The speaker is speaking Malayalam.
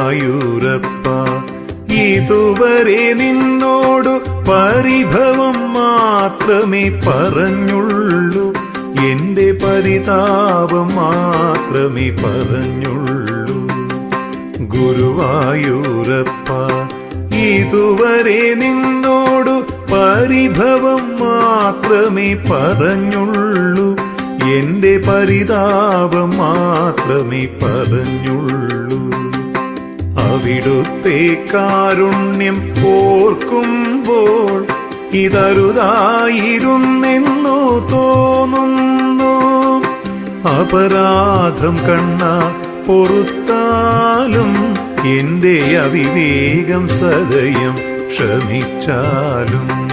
ഗുരുവായൂരപ്പ, ഇതുവരെ നിന്നോടു പരിഭവം മാത്രമേ പറഞ്ഞുള്ളൂ, എന്റെ പരിതാപം മാത്രമേ പറഞ്ഞുള്ളൂ. ഗുരുവായൂരപ്പ, ഇതുവരെ നിന്നോടു പരിഭവം മാത്രമേ പറഞ്ഞുള്ളൂ, എന്റെ പരിതാപം മാത്രമേ പറഞ്ഞുള്ളൂ. അവിടുത്തെ കാരുണ്യം ഓർക്കുമ്പോൾ ഇതരുതായിരുന്നെന്നു തോന്നുന്നു. അപരാധം കണ്ണ പൊറുത്താലും എന്റെ അവിവേകം സദയം ക്ഷമിച്ചാലും